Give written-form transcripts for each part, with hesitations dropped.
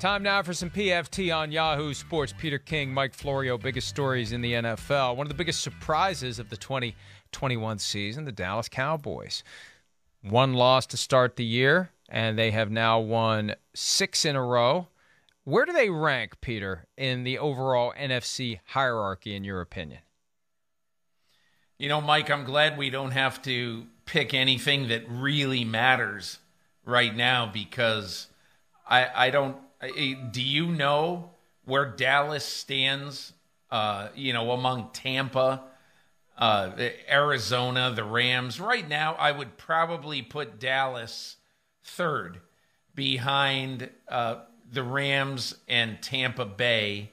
Time now for some PFT on Yahoo Sports. Peter King, Mike Florio, biggest stories in the NFL. One of the biggest surprises of the 2021 season, the Dallas Cowboys. One loss to start the year, and they have now won 6 in a row. Where do they rank, Peter, in the overall NFC hierarchy, in your opinion? You know, Mike, I'm glad we don't have to pick anything that really matters right now, because I don't. Do you know where Dallas stands? Among Tampa, Arizona, the Rams. Right now, I would probably put Dallas third, behind the Rams and Tampa Bay,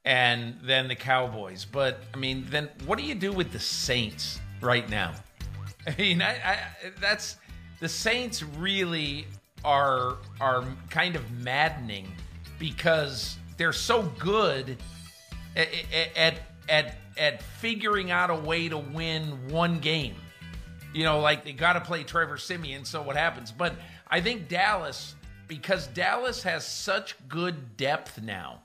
and then the Cowboys. But I mean, then what do you do with the Saints right now? I mean, that's the Saints really are kind of maddening, because they're so good at figuring out a way to win one game. You know, like they got to play Trevor Siemian, so what happens? But I think Dallas, because Dallas has such good depth now,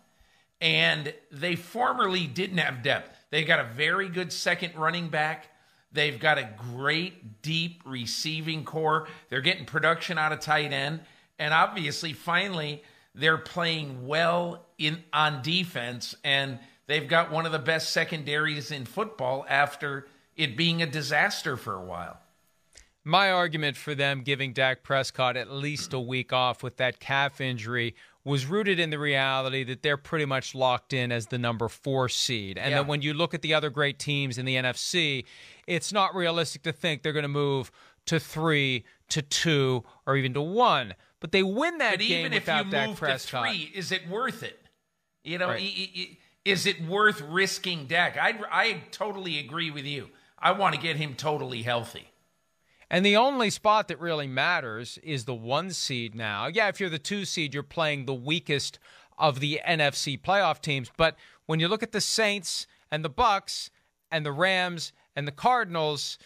and they formerly didn't have depth. They got a very good second running back. They've got a great, deep receiving core. They're getting production out of tight end. And obviously, finally, they're playing well on defense. And they've got one of the best secondaries in football after it being a disaster for a while. My argument for them giving Dak Prescott at least a week off with that calf injury was rooted in the reality that they're pretty much locked in as the number 4 seed. And then when you look at the other great teams in the NFC, it's not realistic to think they're going to move to 3, to 2, or even to 1. But they win that game without Dak Prescott. But even if you move to 3, is it worth it? You know, right. Is it worth risking Dak? I totally agree with you. I want to get him totally healthy. And the only spot that really matters is the 1 seed now. Yeah, if you're the 2 seed, you're playing the weakest of the NFC playoff teams. But when you look at the Saints and the Bucks and the Rams and the Cardinals,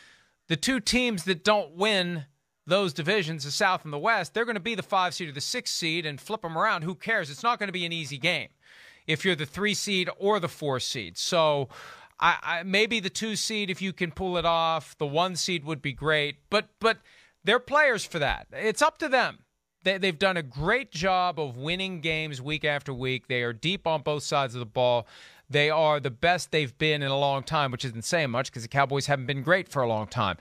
the 2 teams that don't win those divisions, the South and the West, they're going to be the 5 seed or the 6 seed and flip them around. Who cares? It's not going to be an easy game if you're the 3 seed or the 4 seed. So maybe the 2 seed, if you can pull it off. The 1 seed would be great, but they're players for that. It's up to them. They've done a great job of winning games week after week. They are deep on both sides of the ball. They are the best they've been in a long time, which isn't saying much because the Cowboys haven't been great for a long time.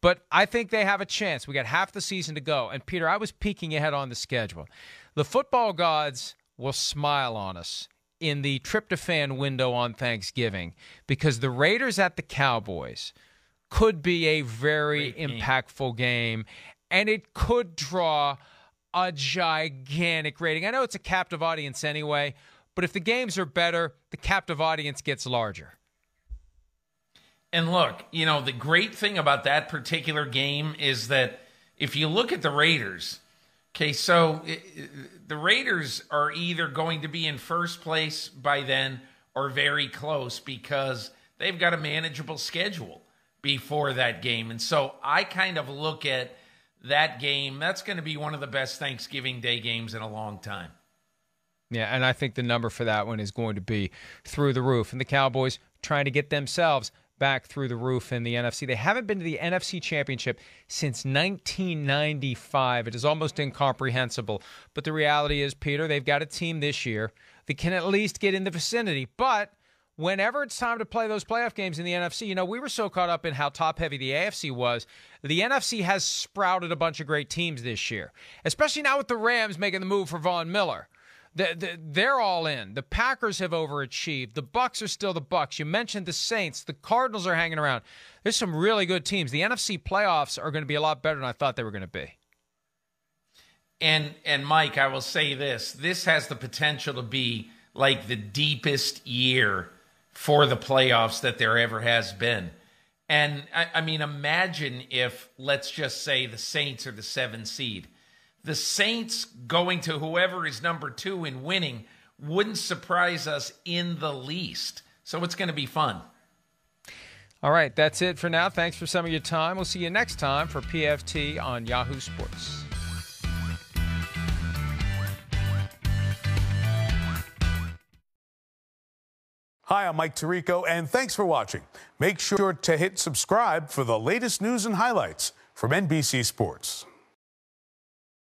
But I think they have a chance. We got half the season to go. And, Peter, I was peeking ahead on the schedule. The football gods will smile on us in the tryptophan window on Thanksgiving, because the Raiders at the Cowboys could be a very impactful game, and it could draw a gigantic rating. I know it's a captive audience anyway, but if the games are better, the captive audience gets larger. And look, you know, the great thing about that particular game is that if you look at the Raiders, okay, so the Raiders are either going to be in first place by then or very close, because they've got a manageable schedule before that game. And so I kind of look at that game. That's going to be one of the best Thanksgiving Day games in a long time. Yeah, and I think the number for that one is going to be through the roof. And the Cowboys trying to get themselves back through the roof in the NFC. They haven't been to the NFC Championship since 1995. It is almost incomprehensible. But the reality is, Peter, they've got a team this year that can at least get in the vicinity. But whenever it's time to play those playoff games in the NFC, you know, we were so caught up in how top-heavy the AFC was. The NFC has sprouted a bunch of great teams this year, especially now with the Rams making the move for Von Miller. They're all in. The Packers have overachieved. The Bucks are still the Bucks. You mentioned the Saints. The Cardinals are hanging around. There's some really good teams. The NFC playoffs are going to be a lot better than I thought they were going to be. And Mike, I will say this. This has the potential to be like the deepest year for the playoffs that there ever has been. And, I mean, imagine if, let's just say, the Saints are the 7 seed. The Saints going to whoever is number 2 and winning wouldn't surprise us in the least. So it's going to be fun. All right, that's it for now. Thanks for some of your time. We'll see you next time for PFT on Yahoo Sports. Hi, I'm Mike Tirico, and thanks for watching. Make sure to hit subscribe for the latest news and highlights from NBC Sports.